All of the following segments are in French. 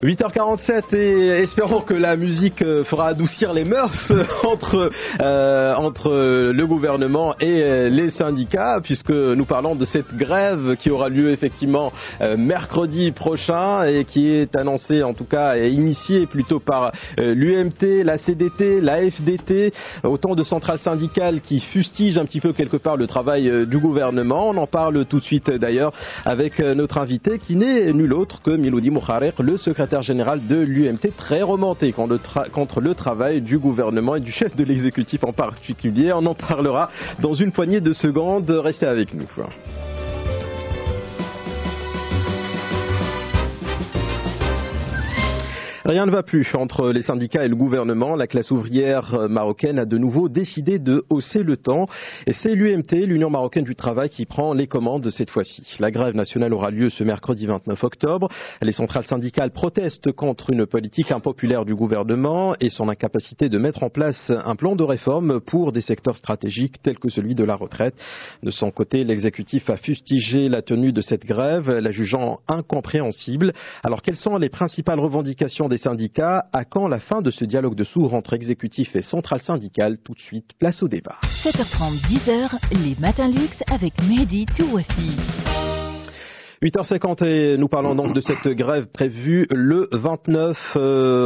8h47 et espérons que la musique fera adoucir les mœurs entre le gouvernement et les syndicats, puisque nous parlons de cette grève qui aura lieu effectivement mercredi prochain et qui est annoncée, en tout cas initiée plutôt par l'UMT, la CDT, la FDT, autant de centrales syndicales qui fustigent un petit peu quelque part le travail du gouvernement. On en parle tout de suite d'ailleurs avec notre invité qui n'est nul autre que Miloudi Mouharrek, le secrétaire général de l'UMT, très remonté contre le travail du gouvernement et du chef de l'exécutif en particulier. On en parlera dans une poignée de secondes. Restez avec nous. Rien ne va plus entre les syndicats et le gouvernement. La classe ouvrière marocaine a de nouveau décidé de hausser le temps. Et c'est l'UMT, l'Union marocaine du travail, qui prend les commandes cette fois-ci. La grève nationale aura lieu ce mercredi 29 octobre. Les centrales syndicales protestent contre une politique impopulaire du gouvernement et son incapacité de mettre en place un plan de réforme pour des secteurs stratégiques tels que celui de la retraite. De son côté, l'exécutif a fustigé la tenue de cette grève, la jugeant incompréhensible. Alors, quelles sont les principales revendications des syndicats? À quand la fin de ce dialogue de sourds entre exécutif et centrale syndicale? Tout de suite, place au débat. 7h30, 10h, les matins luxe avec Mehdi Touassi. 8h50 et nous parlons donc de cette grève prévue le 29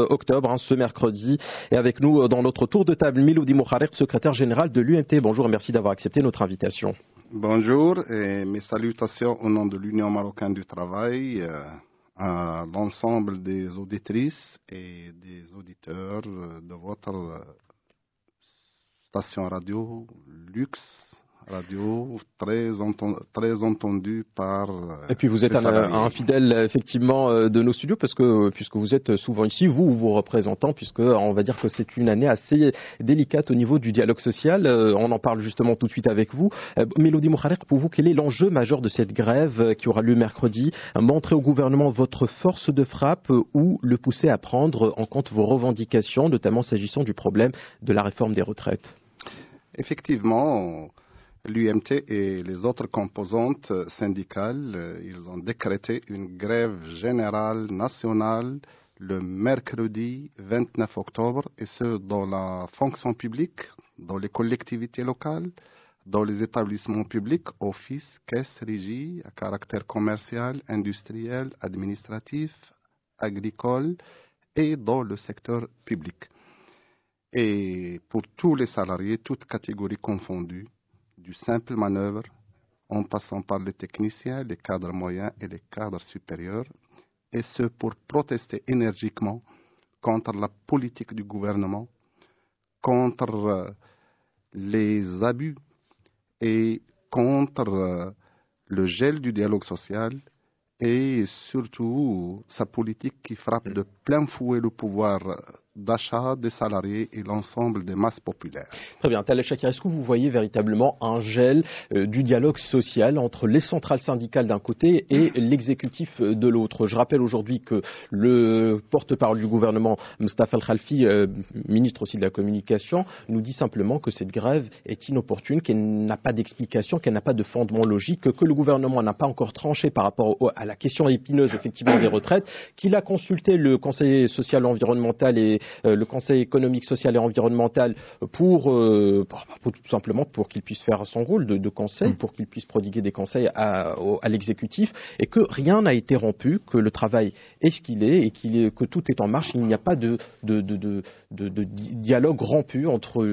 octobre, ce mercredi. Et avec nous dans notre tour de table, Miloudi Mouharrek, secrétaire général de l'UMT. Bonjour et merci d'avoir accepté notre invitation. Bonjour et mes salutations au nom de l'Union marocaine du travail à l'ensemble des auditrices et des auditeurs de votre station radio Luxe. Radio très entendu par. Et puis vous êtes un fidèle effectivement de nos studios puisque vous êtes souvent ici, vous représentant, puisque on va dire que c'est une année assez délicate au niveau du dialogue social. On en parle justement tout de suite avec vous. Miloudi Mouharrek, pour vous, quel est l'enjeu majeur de cette grève qui aura lieu mercredi? Montrer au gouvernement votre force de frappe ou le pousser à prendre en compte vos revendications, notamment s'agissant du problème de la réforme des retraites? Effectivement. L'UMT et les autres composantes syndicales, ils ont décrété une grève générale nationale le mercredi 29 octobre, et ce dans la fonction publique, dans les collectivités locales, dans les établissements publics, offices, caisses, régies, à caractère commercial, industriel, administratif, agricole et dans le secteur public. Et pour tous les salariés, toutes catégories confondues, du simple manœuvre, en passant par les techniciens, les cadres moyens et les cadres supérieurs, et ce pour protester énergiquement contre la politique du gouvernement, contre les abus et contre le gel du dialogue social et surtout sa politique qui frappe de plein fouet le pouvoir d'achat des salariés et l'ensemble des masses populaires. Très bien. Talal Shakir, est-ce que vous voyez véritablement un gel du dialogue social entre les centrales syndicales d'un côté et l'exécutif de l'autre? Je rappelle aujourd'hui que le porte-parole du gouvernement, Mustafa Al-Khalfi, ministre aussi de la Communication, nous dit simplement que cette grève est inopportune, qu'elle n'a pas d'explication, qu'elle n'a pas de fondement logique, que le gouvernement n'a pas encore tranché par rapport à la question épineuse effectivement des retraites, qu'il a consulté le Conseil social environnemental et le Conseil économique, social et environnemental pour tout simplement pour qu'il puisse faire son rôle de conseil, pour qu'il puisse prodiguer des conseils à l'exécutif, et que rien n'a été rompu, que le travail est ce qu'il est et que tout est en marche. Il n'y a pas de dialogue rompu entre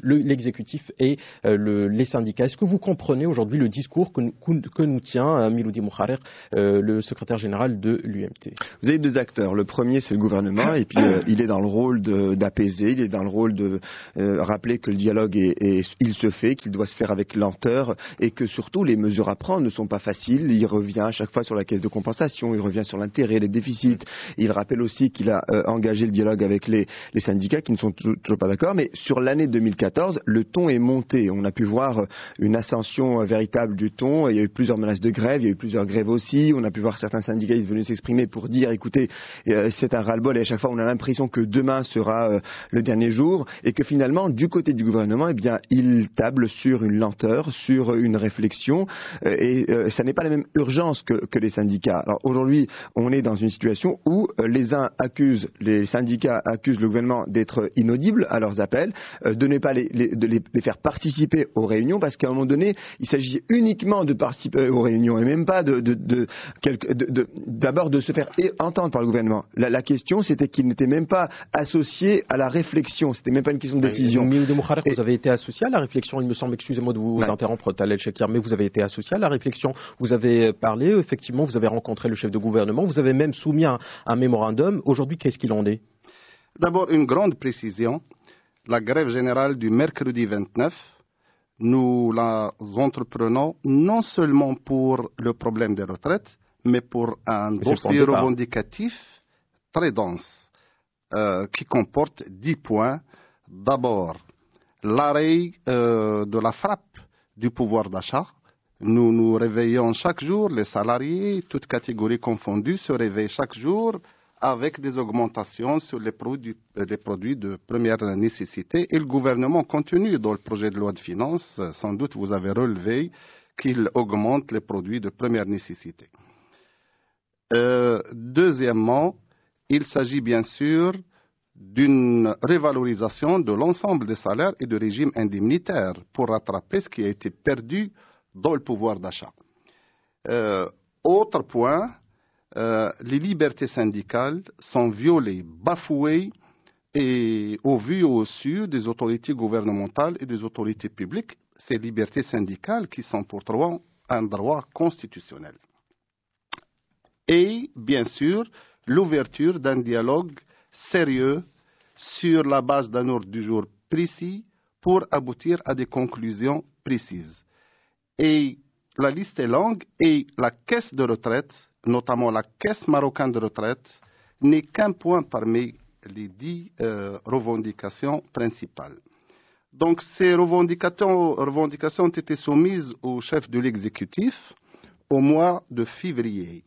l'exécutif et les syndicats. Est-ce que vous comprenez aujourd'hui le discours que nous tient Miloudi Mouharrek, le secrétaire général de l'UMT? Vous avez deux acteurs. Le premier, c'est le gouvernement, et puis il est dans le rôle d'apaiser, il est dans le rôle de rappeler que le dialogue il se fait, qu'il doit se faire avec lenteur, et que surtout les mesures à prendre ne sont pas faciles. Il revient à chaque fois sur la caisse de compensation, il revient sur l'intérêt, les déficits. Il rappelle aussi qu'il a engagé le dialogue avec les syndicats qui ne sont toujours pas d'accord, mais sur l'année 2014, le ton est monté. On a pu voir une ascension véritable du ton. Il y a eu plusieurs menaces de grève, il y a eu plusieurs grèves aussi. On a pu voir certains syndicalistes venus s'exprimer pour dire, écoutez, c'est un ras-le-bol, et à chaque fois on a l'impression que demain sera le dernier jour, et que finalement, du côté du gouvernement, eh bien, il table sur une lenteur, sur une réflexion, et ça n'est pas la même urgence que les syndicats. Alors aujourd'hui, on est dans une situation où les syndicats accusent le gouvernement d'être inaudible à leurs appels, de ne pas les faire participer aux réunions, parce qu'à un moment donné, il s'agit uniquement de participer aux réunions et même pas d'abord de se faire entendre par le gouvernement. La question, c'était qu'il n'était même pas associé à la réflexion, c'était même pas une question de décision. Mioudou Mouharraq, vous avez été associé à la réflexion, il me semble, excusez-moi de vous interrompre, Talel Chekir, mais vous avez été associé à la réflexion, vous avez parlé, effectivement, vous avez rencontré le chef de gouvernement, vous avez même soumis un mémorandum. Aujourd'hui, qu'est-ce qu'il en est? D'abord, une grande précision. La grève générale du mercredi 29, nous la entreprenons non seulement pour le problème des retraites, mais pour un dossier revendicatif très dense qui comporte 10 points. D'abord, l'arrêt de la frappe du pouvoir d'achat. Nous nous réveillons chaque jour, les salariés, toutes catégories confondues, se réveillent chaque jour avec des augmentations sur les produits de première nécessité. Et le gouvernement continue dans le projet de loi de finances. Sans doute, vous avez relevé qu'il augmente les produits de première nécessité. Deuxièmement, il s'agit bien sûr d'une révalorisation de l'ensemble des salaires et du régime indemnitaire pour rattraper ce qui a été perdu dans le pouvoir d'achat. Autre point, les libertés syndicales sont violées, bafouées et au vu et au su des autorités gouvernementales et des autorités publiques, ces libertés syndicales qui sont pourtant un droit constitutionnel. Et bien sûr, l'ouverture d'un dialogue sérieux sur la base d'un ordre du jour précis pour aboutir à des conclusions précises. Et la liste est longue et la caisse de retraite, notamment la caisse marocaine de retraite, n'est qu'un point parmi les 10 revendications principales. Donc ces revendications ont été soumises au chef de l'exécutif au mois de février.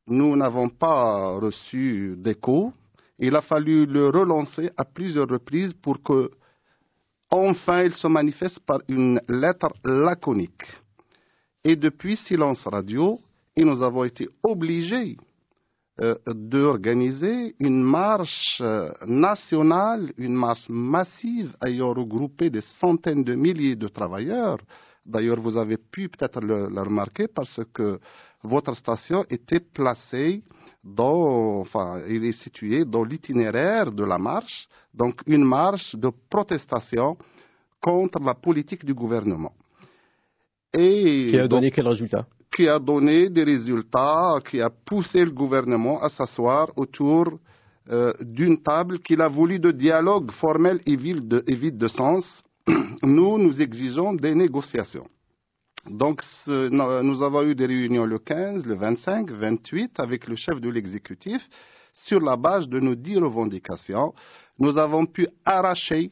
Nous n'avons pas reçu d'écho. Il a fallu le relancer à plusieurs reprises pour que, enfin, il se manifeste par une lettre laconique. Et depuis silence radio, et nous avons été obligés d'organiser une marche nationale, une marche massive ayant regroupé des centaines de milliers de travailleurs. D'ailleurs, vous avez pu peut-être le remarquer parce que votre station était placée il est situé dans l'itinéraire de la marche, donc une marche de protestation contre la politique du gouvernement. Et qui a donné quel résultat? Qui a donné des résultats, qui a poussé le gouvernement à s'asseoir autour d'une table qu'il a voulu de dialogue formel et vide de sens. Nous exigeons des négociations. Donc, nous avons eu des réunions le 15, le 25, 28 avec le chef de l'exécutif sur la base de nos 10 revendications. Nous avons pu arracher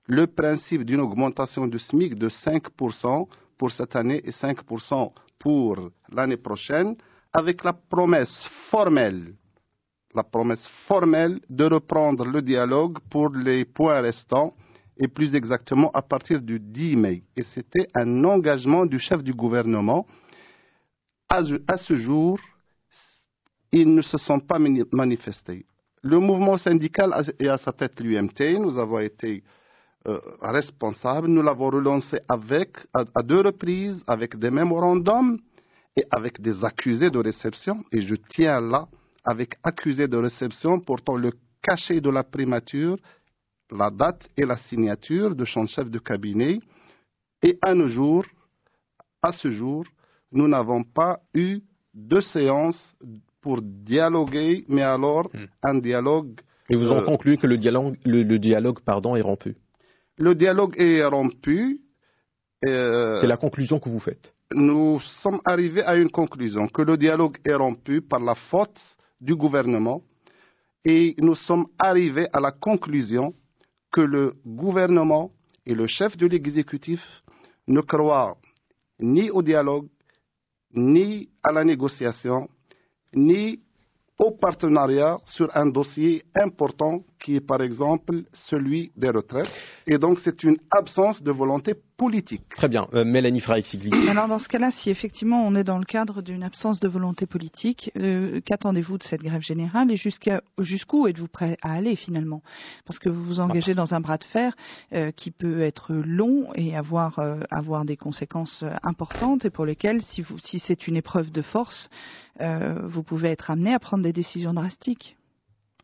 le principe d'une augmentation du SMIC de 5% pour cette année et 5% pour l'année prochaine, avec la promesse formelle de reprendre le dialogue pour les points restants, et plus exactement à partir du 10 mai. Et c'était un engagement du chef du gouvernement. À ce jour, ils ne se sont pas manifestés. Le mouvement syndical est à sa tête l'UMT. Nous avons été responsables. Nous l'avons relancé à 2 reprises avec des mémorandums et avec des accusés de réception. Et je tiens là, avec accusés de réception portant le cachet de la primature, la date et la signature de son chef de cabinet. Et à ce jour, nous n'avons pas eu de séance pour dialoguer, mais alors un dialogue... Et vous en concluez que le dialogue est rompu? Le dialogue est rompu. C'est la conclusion que vous faites? Nous sommes arrivés à une conclusion, que le dialogue est rompu par la faute du gouvernement. Et nous sommes arrivés à la conclusion que le gouvernement et le chef de l'exécutif ne croient ni au dialogue, ni à la négociation, ni au partenariat sur un dossier important qui est par exemple celui des retraites. Et donc c'est une absence de volonté politique. Très bien. Mélanie Frey-Sigli. Alors dans ce cas-là, si effectivement on est dans le cadre d'une absence de volonté politique, qu'attendez-vous de cette grève générale et jusqu'où êtes-vous prêt à aller finalement? Parce que vous vous engagez dans un bras de fer qui peut être long et avoir des conséquences importantes et pour lesquelles, si c'est une épreuve de force, vous pouvez être amené à prendre des décisions drastiques.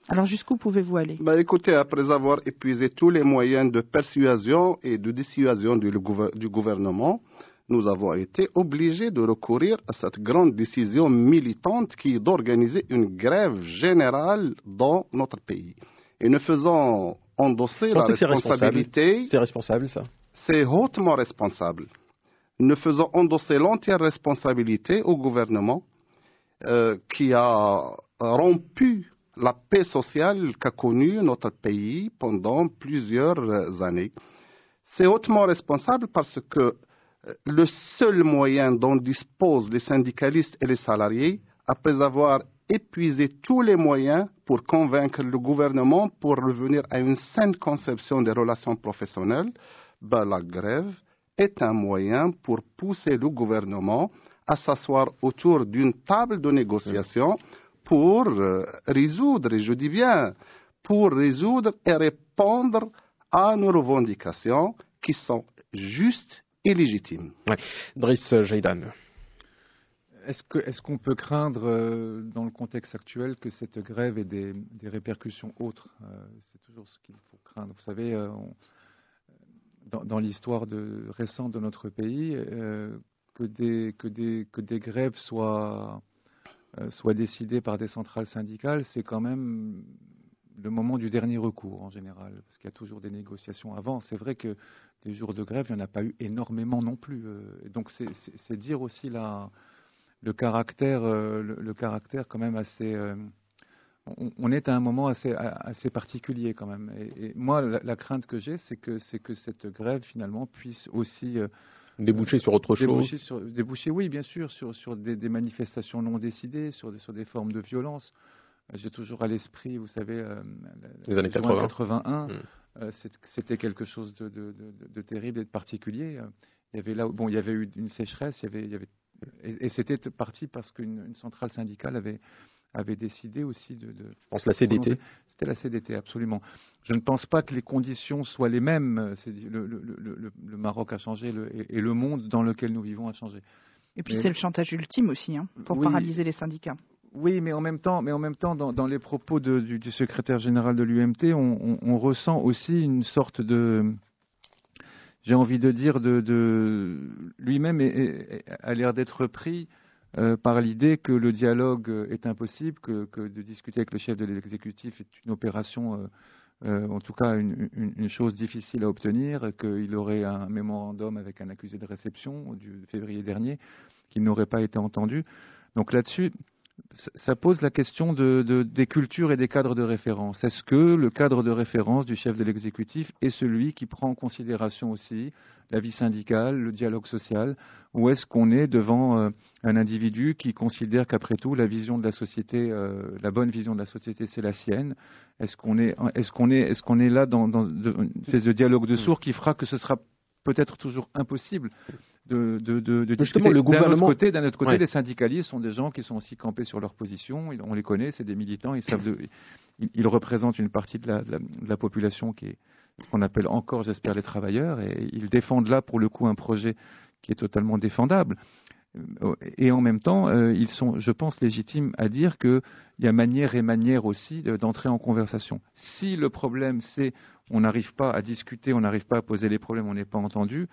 Alors jusqu'où pouvez-vous aller? Écoutez, après avoir épuisé tous les moyens de persuasion et de dissuasion du gouvernement, nous avons été obligés de recourir à cette grande décision militante qui est d'organiser une grève générale dans notre pays. Et nous faisons endosser la responsabilité. C'est responsable, ça? C'est hautement responsable. Nous faisons endosser l'entière responsabilité au gouvernement qui a rompu la paix sociale qu'a connue notre pays pendant plusieurs années. C'est hautement responsable parce que le seul moyen dont disposent les syndicalistes et les salariés, après avoir épuisé tous les moyens pour convaincre le gouvernement pour revenir à une saine conception des relations professionnelles, la grève est un moyen pour pousser le gouvernement à s'asseoir autour d'une table de négociation pour résoudre, et je dis bien, pour résoudre et répondre à nos revendications qui sont justes et légitimes. Ouais. Driss Jaidan. Est-ce qu'on peut craindre, dans le contexte actuel, que cette grève ait des répercussions autres? C'est toujours ce qu'il faut craindre. Vous savez, dans l'histoire récente de notre pays, que des grèves soient décidées par des centrales syndicales, c'est quand même le moment du dernier recours en général, parce qu'il y a toujours des négociations avant. C'est vrai que des jours de grève, il n'y en a pas eu énormément non plus. Donc c'est dire aussi le caractère quand même assez... on est à un moment assez particulier quand même. Et moi, la crainte que j'ai, c'est que cette grève finalement puisse aussi... déboucher sur autre chose. Déboucher, oui, bien sûr, sur des manifestations non décidées, sur des formes de violence. J'ai toujours à l'esprit, vous savez, les années 81, c'était quelque chose de terrible et de particulier. Il y avait eu une sécheresse, et c'était parti parce qu'une centrale syndicale avait décidé aussi de... Je pense la CDT. C'était la CDT, absolument. Je ne pense pas que les conditions soient les mêmes. Le Maroc a changé et le monde dans lequel nous vivons a changé. Et puis c'est le chantage ultime aussi, pour paralyser les syndicats. Oui, mais en même temps, dans les propos du secrétaire général de l'UMT, on ressent aussi une sorte de... J'ai envie de dire, lui-même a l'air d'être pris par l'idée que le dialogue est impossible, que de discuter avec le chef de l'exécutif est une opération, en tout cas une chose difficile à obtenir, qu'il aurait un mémorandum avec un accusé de réception du février dernier, qui n'aurait pas été entendu. Donc là-dessus, ça pose la question des cultures et des cadres de référence. Est-ce que le cadre de référence du chef de l'exécutif est celui qui prend en considération aussi la vie syndicale, le dialogue social, ou est-ce qu'on est devant un individu qui considère qu'après tout la vision de la société, la bonne vision de la société, c'est la sienne? Est-ce qu'on est là dans une espèce de dialogue de sourds qui fera que ce sera peut-être toujours impossible de discuter. Le gouvernement... D'un autre côté, les syndicalistes sont des gens qui sont aussi campés sur leur position. On les connaît, c'est des militants. Ils représentent une partie de la population qu'on appelle encore, j'espère, les travailleurs. Et ils défendent là, pour le coup, un projet qui est totalement défendable. Et en même temps, ils sont, je pense, légitimes à dire qu'il y a manière et manière aussi d'entrer en conversation. Si le problème, c'est on n'arrive pas à discuter, on n'arrive pas à poser les problèmes, on n'est pas entendu,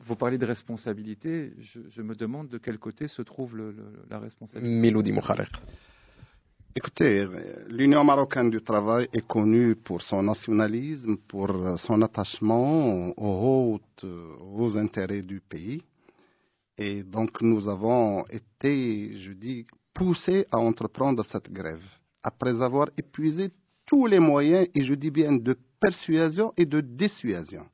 vous parlez de responsabilité, je me demande de quel côté se trouve la responsabilité. Mélodie Mokhaler. Écoutez, l'Union marocaine du travail est connue pour son nationalisme, pour son attachement aux intérêts du pays. Et donc nous avons été, poussés à entreprendre cette grève, après avoir épuisé tous les moyens, et je dis bien de persuasion et de dissuasion.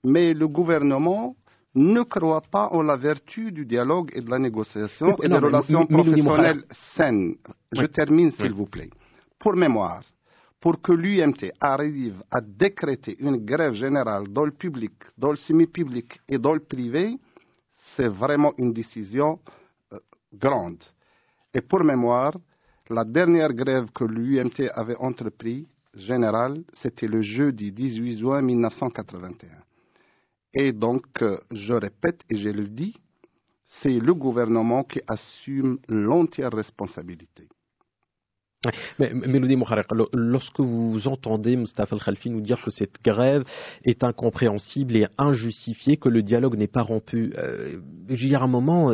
Mais le gouvernement ne croient pas en la vertu du dialogue et de la négociation et des relations professionnelles saines. Je termine, s'il vous plaît. Pour mémoire, pour que l'UMT arrive à décréter une grève générale dans le public, dans le semi-public et dans le privé, c'est vraiment une décision grande. Et pour mémoire, la dernière grève que l'UMT avait entreprise, générale, c'était le jeudi 18 juin 1981. Et donc, je répète et je le dis, c'est le gouvernement qui assume l'entière responsabilité. Mais Mélodie Mouharek, lorsque vous entendez Mustafa Al-Khalfi nous dire que cette grève est incompréhensible et injustifiée, que le dialogue n'est pas rompu, je veux dire, à un moment,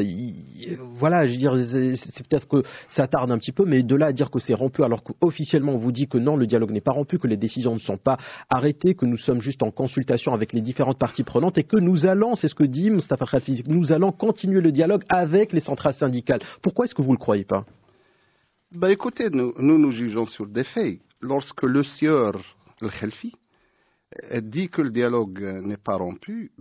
voilà, je veux dire, c'est peut-être que ça tarde un petit peu, mais de là à dire que c'est rompu, alors qu'officiellement on vous dit que non, le dialogue n'est pas rompu, que les décisions ne sont pas arrêtées, que nous sommes juste en consultation avec les différentes parties prenantes et que nous allons, c'est ce que dit Mustafa Al-Khalfi, nous allons continuer le dialogue avec les centrales syndicales. Pourquoi est-ce que vous ne le croyez pas ? Écoutez, nous jugeons sur des faits. Lorsque le sieur Al-Khalfi dit que le dialogue n'est pas rompu,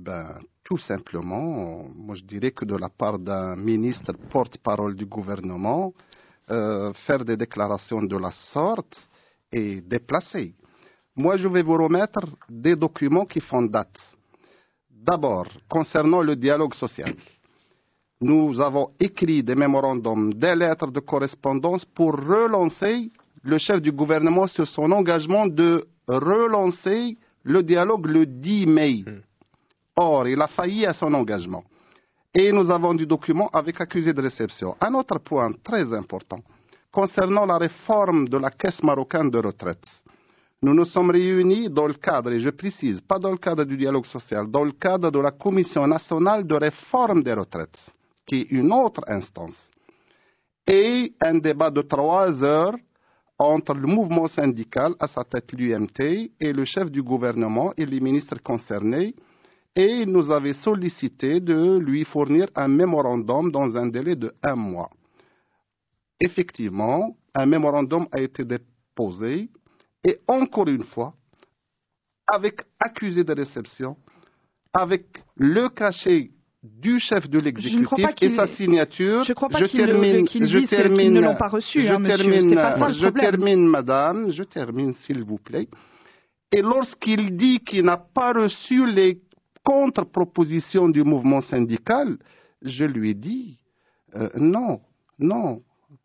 tout simplement, moi je dirais que de la part d'un ministre porte-parole du gouvernement, faire des déclarations de la sorte est déplacé. Moi je vais vous remettre des documents qui font date. D'abord, concernant le dialogue social. Nous avons écrit des mémorandums, des lettres de correspondance pour relancer le chef du gouvernement sur son engagement de relancer le dialogue le 10 mai. Or, il a failli à son engagement. Et nous avons du document avec accusé de réception. Un autre point très important, concernant la réforme de la Caisse marocaine de retraite. Nous nous sommes réunis dans le cadre, et je précise, pas dans le cadre du dialogue social, dans le cadre de la Commission nationale de réforme des retraites, qui est une autre instance, et un débat de 3 heures entre le mouvement syndical, à sa tête l'UMT, et le chef du gouvernement et les ministres concernés, et il nous avait sollicité de lui fournir un mémorandum dans un délai de 1 mois. Effectivement, un mémorandum a été déposé, et encore une fois, avec accusé de réception, avec le cachet du chef de l'exécutif et sa signature. Je ne crois pas qu'ils ne l'ont pas reçu, monsieur. C'est pas ça le problème. Madame, je termine, s'il vous plaît. Et lorsqu'il dit qu'il n'a pas reçu les contre-propositions du mouvement syndical, je lui ai dit non,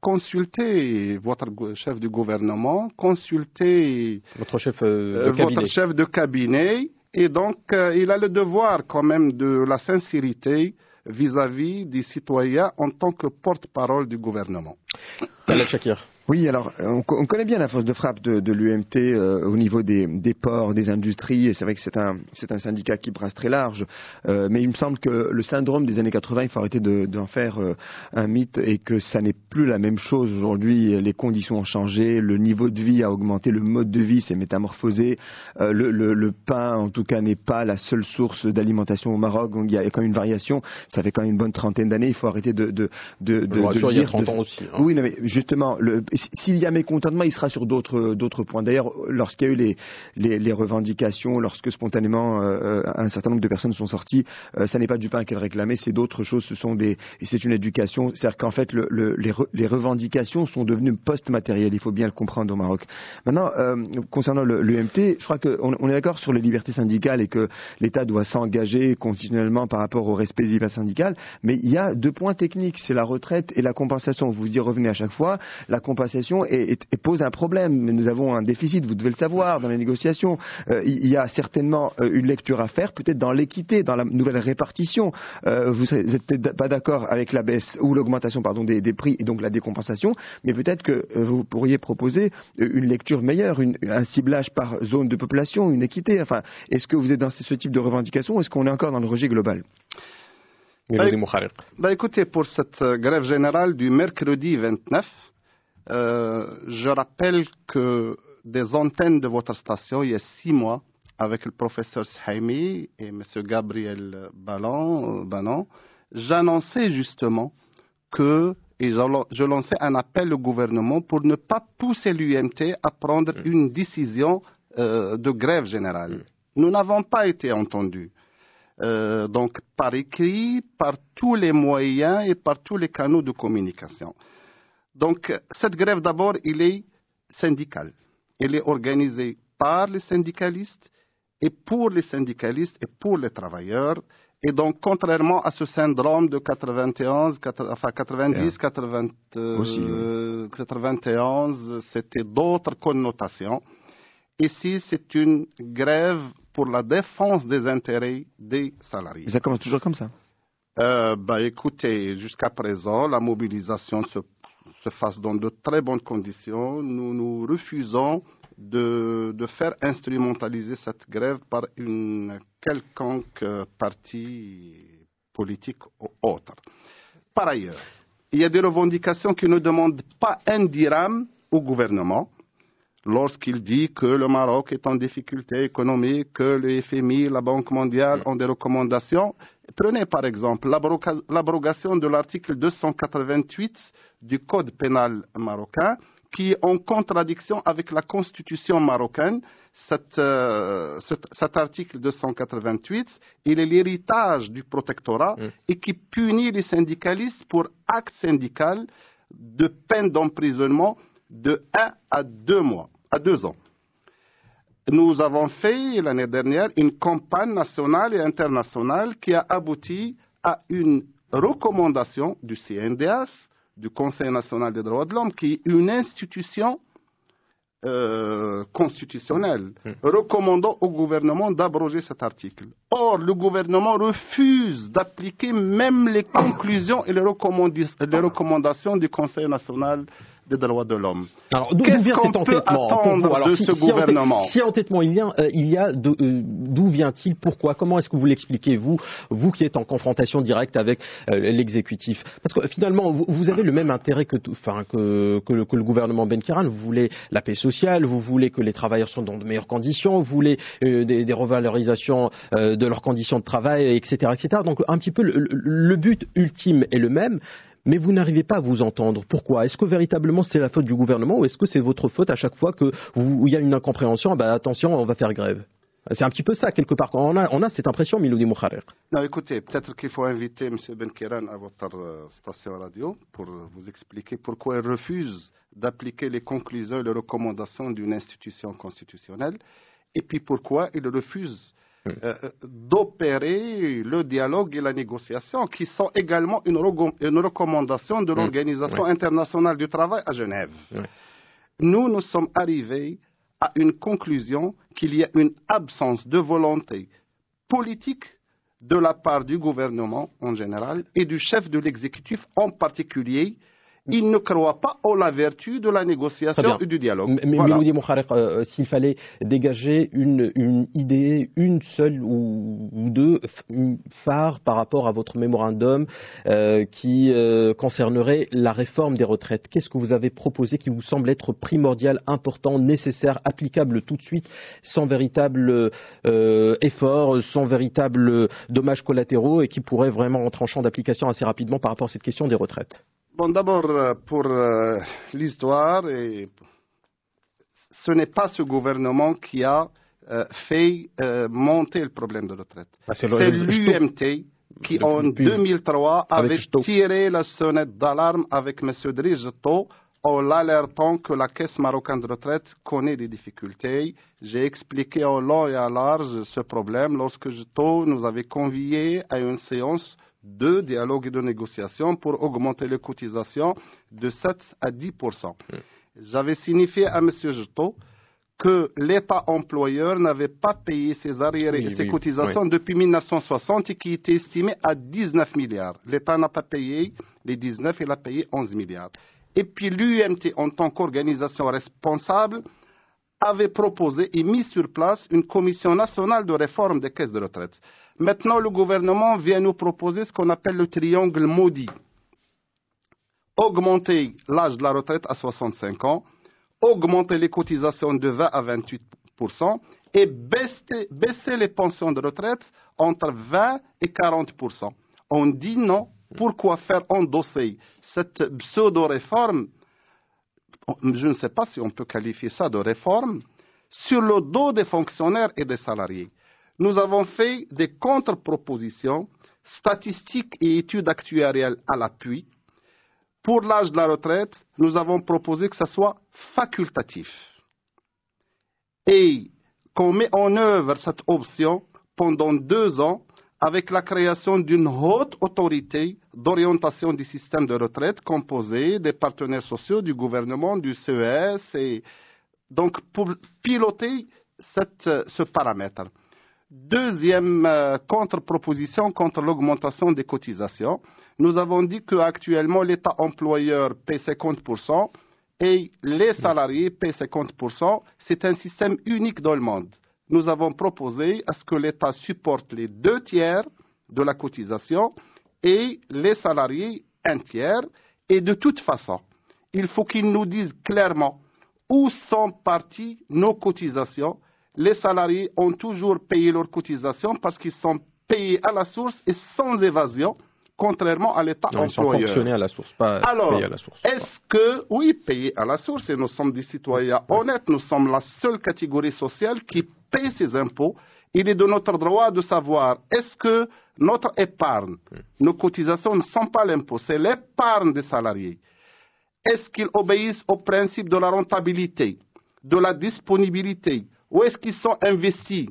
consultez votre chef du gouvernement, consultez votre chef de cabinet. Et donc, il a le devoir quand même de la sincérité vis-à-vis des citoyens en tant que porte-parole du gouvernement. Khaled Shakir. Oui, alors on connaît bien la force de frappe de l'UMT au niveau des ports, des industries, et c'est vrai que c'est un syndicat qui brasse très large, mais il me semble que le syndrome des années 80, il faut arrêter d'en faire un mythe, et que ça n'est plus la même chose aujourd'hui. Les conditions ont changé, le niveau de vie a augmenté, le mode de vie s'est métamorphosé, le pain en tout cas n'est pas la seule source d'alimentation au Maroc, donc il y a quand même une variation. Ça fait quand même une bonne 30aine d'années, il faut arrêter de dire. Il y a 30 ans aussi. Oui, non, mais justement, s'il y a mécontentement, il sera sur d'autres points. D'ailleurs, lorsqu'il y a eu les revendications, lorsque spontanément un certain nombre de personnes sont sorties, ça n'est pas du pain qu'elles réclamaient, c'est d'autres choses. Et c'est une éducation. C'est-à-dire qu'en fait, les revendications sont devenues post-matérielles. Il faut bien le comprendre au Maroc. Maintenant, concernant l'UMT, je crois qu'on est d'accord sur les libertés syndicales et que l'État doit s'engager continuellement par rapport au respect des libertés syndicales. Mais il y a 2 points techniques, c'est la retraite et la compensation. Vous y revenez à chaque fois. La compensation pose un problème. Nous avons un déficit, vous devez le savoir, dans les négociations. Il y a certainement une lecture à faire, peut-être dans l'équité, dans la nouvelle répartition. Vous n'êtes peut-être pas d'accord avec la baisse ou l'augmentation des prix et donc la décompensation, mais peut-être que vous pourriez proposer une lecture meilleure, un ciblage par zone de population, une équité. Enfin, est-ce que vous êtes dans ce type de revendication ou est-ce qu'on est encore dans le rejet global? Écoutez, pour cette grève générale du mercredi 29, je rappelle que des antennes de votre station, il y a 6 mois, avec le professeur Shaimi et M. Gabriel Banan, j'annonçais justement et je lançais un appel au gouvernement pour ne pas pousser l'UMT à prendre une décision de grève générale. Nous n'avons pas été entendus. donc par écrit, par tous les moyens et par tous les canaux de communication. Donc cette grève d'abord, elle est syndicale. Elle est organisée par les syndicalistes et pour les syndicalistes et pour les travailleurs. Et donc, contrairement à ce syndrome de 90, 91, c'était d'autres connotations. Ici, c'est une grève pour la défense des intérêts des salariés. Ça commence toujours comme ça? Écoutez, jusqu'à présent, la mobilisation se fasse dans de très bonnes conditions. Nous refusons de faire instrumentaliser cette grève par une quelconque parti politique ou autre. Par ailleurs, il y a des revendications qui ne demandent pas un dirham au gouvernement. Lorsqu'il dit que le Maroc est en difficulté économique, que le FMI, la Banque mondiale ont des recommandations. Prenez par exemple l'abrogation de l'article 288 du Code pénal marocain, qui est en contradiction avec la Constitution marocaine. Cet article 288, il est l'héritage du protectorat et qui punit les syndicalistes pour acte syndical de peine d'emprisonnement de 1 à 2 mois, à 2 ans. Nous avons fait l'année dernière une campagne nationale et internationale qui a abouti à une recommandation du CNDH, du Conseil national des droits de l'homme, qui est une institution constitutionnelle, recommandant au gouvernement d'abroger cet article. Or, le gouvernement refuse d'appliquer même les conclusions et les recommandations du Conseil national des droits de l'homme. Alors, d'où vient cet entêtement de ce gouvernement? Si entêtement il y a, d'où vient-il? Pourquoi? Comment est-ce que vous l'expliquez, vous qui êtes en confrontation directe avec l'exécutif? Parce que finalement, vous avez le même intérêt que le gouvernement Benkiran. Vous voulez la paix sociale, vous voulez que les travailleurs soient dans de meilleures conditions, vous voulez des revalorisations de leurs conditions de travail, etc., etc. Donc, un petit peu, le but ultime est le même. Mais vous n'arrivez pas à vous entendre. Pourquoi? Est-ce que véritablement c'est la faute du gouvernement ou est-ce que c'est votre faute à chaque fois qu'il y a une incompréhension? Attention, on va faire grève. C'est un petit peu ça, quelque part. On a cette impression, Miloudi Moukhariq. Non, écoutez, peut-être qu'il faut inviter M. Benkiran à votre station radio pour vous expliquer pourquoi il refuse d'appliquer les conclusions et les recommandations d'une institution constitutionnelle et puis pourquoi il refuse d'opérer le dialogue et la négociation, qui sont également une recommandation de l'Organisation internationale du travail à Genève. Nous sommes arrivés à une conclusion qu'il y a une absence de volonté politique de la part du gouvernement en général et du chef de l'exécutif en particulier. Il ne croit pas en la vertu de la négociation et du dialogue. Mais Miloudi Moukhariq, s'il fallait dégager une idée, une seule ou deux phares par rapport à votre mémorandum qui concernerait la réforme des retraites, qu'est-ce que vous avez proposé qui vous semble être primordial, important, nécessaire, applicable tout de suite, sans véritable effort, sans véritable dommages collatéraux et qui pourrait vraiment entrer en champ d'application assez rapidement par rapport à cette question des retraites? Bon, d'abord, pour l'histoire, ce n'est pas ce gouvernement qui a fait monter le problème de retraite. C'est l'UMT qui, en 2003, avait tiré la sonnette d'alarme avec M. Driss Jeto en l'alertant que la Caisse marocaine de retraite connaît des difficultés. J'ai expliqué en long et à large ce problème lorsque Jeto nous avait conviés à une séance de dialogue et de négociation pour augmenter les cotisations de 7 à 10%. J'avais signifié à M. Jeto que l'État employeur n'avait pas payé ses arriérés et ses cotisations depuis 1960 et qui était estimé à 19 milliards. L'État n'a pas payé les 19, il a payé 11 milliards. Et puis l'UMT, en tant qu'organisation responsable, avait proposé et mis sur place une commission nationale de réforme des caisses de retraite. Maintenant, le gouvernement vient nous proposer ce qu'on appelle le triangle maudit. Augmenter l'âge de la retraite à 65 ans, augmenter les cotisations de 20 à 28% et baisser les pensions de retraite entre 20 et 40%. On dit non. Pourquoi faire endosser cette pseudo-réforme? Je ne sais pas si on peut qualifier ça de réforme, sur le dos des fonctionnaires et des salariés. nous avons fait des contre-propositions, statistiques et études actuarielles à l'appui. Pour l'âge de la retraite, nous avons proposé que ce soit facultatif et qu'on met en œuvre cette option pendant 2 ans avec la création d'une haute autorité d'orientation du système de retraite composée des partenaires sociaux, du gouvernement, du CES, et donc pour piloter ce paramètre. Deuxième contre-proposition contre l'augmentation des cotisations. Nous avons dit qu'actuellement l'État employeur paie 50% et les salariés paient 50%. C'est un système unique dans le monde. Nous avons proposé à ce que l'État supporte les 2/3 de la cotisation et les salariés 1/3. Et de toute façon, il faut qu'ils nous disent clairement où sont parties nos cotisations. Les salariés ont toujours payé leurs cotisations parce qu'ils sont payés à la source et sans évasion, contrairement à l'État employeur. Ils sont fonctionnés à la source, pas payés à la source. Est-ce que, oui, payés à la source, et nous sommes des citoyens honnêtes, nous sommes la seule catégorie sociale qui paie ses impôts. Il est de notre droit de savoir, est-ce que notre épargne, nos cotisations ne sont pas l'impôt, c'est l'épargne des salariés. Est-ce qu'ils obéissent au principe de la rentabilité, de la disponibilité? Où est-ce qu'ils sont investis?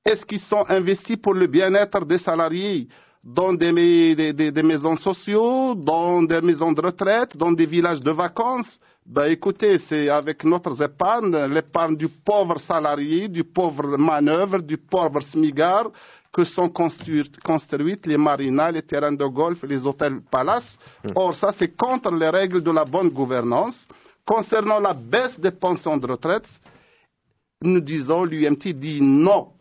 Est-ce qu'ils sont investis pour le bien-être des salariés dans des maisons sociaux, dans des maisons de retraite, dans des villages de vacances? Ben écoutez, c'est avec notre épargne, l'épargne du pauvre salarié, du pauvre manœuvre, du pauvre smigard, que sont construites les marinas, les terrains de golf, les hôtels palaces. Or, ça, c'est contre les règles de la bonne gouvernance. Concernant la baisse des pensions de retraite, nous disons, l'UMT dit non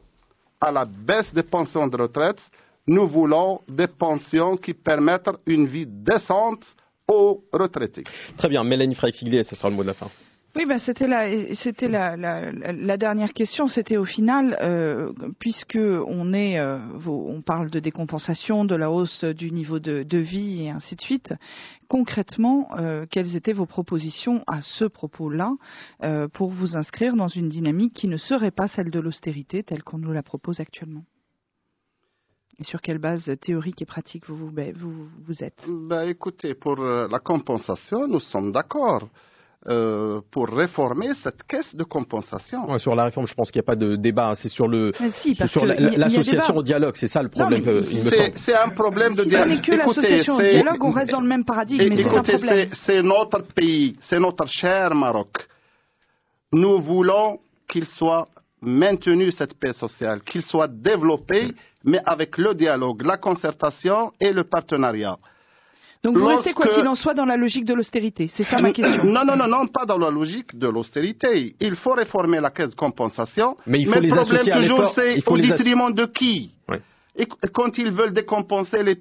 à la baisse des pensions de retraite. Nous voulons des pensions qui permettent une vie décente aux retraités. Très bien, Mélanie Freixiglet, ça sera le mot de la fin. Oui, ben c'était la dernière question. C'était au final, puisque on parle de décompensation, de la hausse du niveau de vie et ainsi de suite. Concrètement, quelles étaient vos propositions à ce propos-là pour vous inscrire dans une dynamique qui ne serait pas celle de l'austérité telle qu'on nous la propose actuellement? Et sur quelle base théorique et pratique vous êtes? Écoutez, pour la compensation, nous sommes d'accord. Pour réformer cette caisse de compensation. Ouais, sur la réforme, je pense qu'il n'y a pas de débat. C'est sur l'association au dialogue. C'est ça le problème. C'est un problème de dialogue. Si ce n'est que l'association au dialogue, on reste dans le même paradigme. Mais c'est un problème. C'est notre pays, c'est notre cher Maroc. Nous voulons qu'il soit maintenu cette paix sociale, qu'il soit développé, mais avec le dialogue, la concertation et le partenariat. Donc vous restez, quoi qu'il en soit, dans la logique de l'austérité. C'est ça ma question. Non, pas dans la logique de l'austérité. Il faut réformer la caisse de compensation. Mais le problème toujours, c'est au détriment de qui? Oui. Et quand ils veulent décompenser les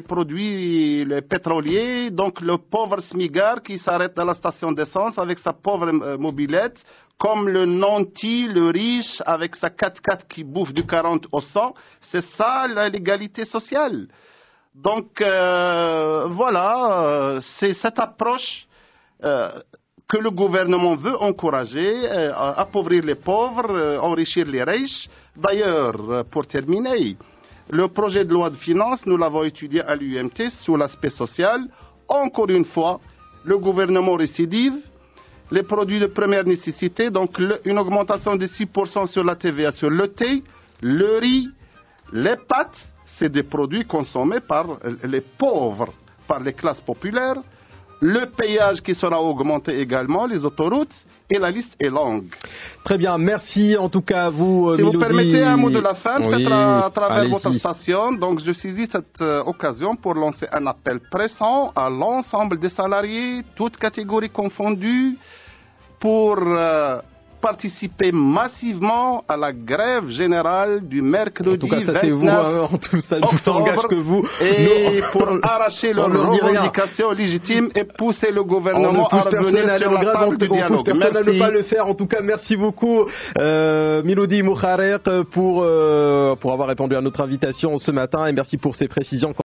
produits les pétroliers, donc le pauvre smigard qui s'arrête à la station d'essence avec sa pauvre mobilette, comme le nanti, le riche, avec sa 4x4 qui bouffe du 40 au 100, c'est ça l'égalité sociale. Donc voilà, c'est cette approche que le gouvernement veut encourager, appauvrir les pauvres, enrichir les riches. D'ailleurs, pour terminer, le projet de loi de finances, nous l'avons étudié à l'UMT sous l'aspect social. Encore une fois, le gouvernement récidive. Les produits de première nécessité, donc une augmentation de 6% sur la TVA sur le thé, le riz, les pâtes. C'est des produits consommés par les pauvres, par les classes populaires. Le péage qui sera augmenté également, les autoroutes, et la liste est longue. Très bien, merci en tout cas à vous, Si vous permettez un mot de la fin, peut-être à travers votre station. Donc je saisis cette occasion pour lancer un appel pressant à l'ensemble des salariés, toutes catégories confondues, pour participer massivement à la grève générale du mercredi 29 octobre. En tout cas, ça c'est vous, en tout ça, je vous engage que vous. Et pour arracher leurs revendications légitimes et pousser le gouvernement à revenir sur la table du dialogue. Personne à ne pas le faire. En tout cas, merci beaucoup, Miloudi Mouharek, pour avoir répondu à notre invitation ce matin, et merci pour ces précisions.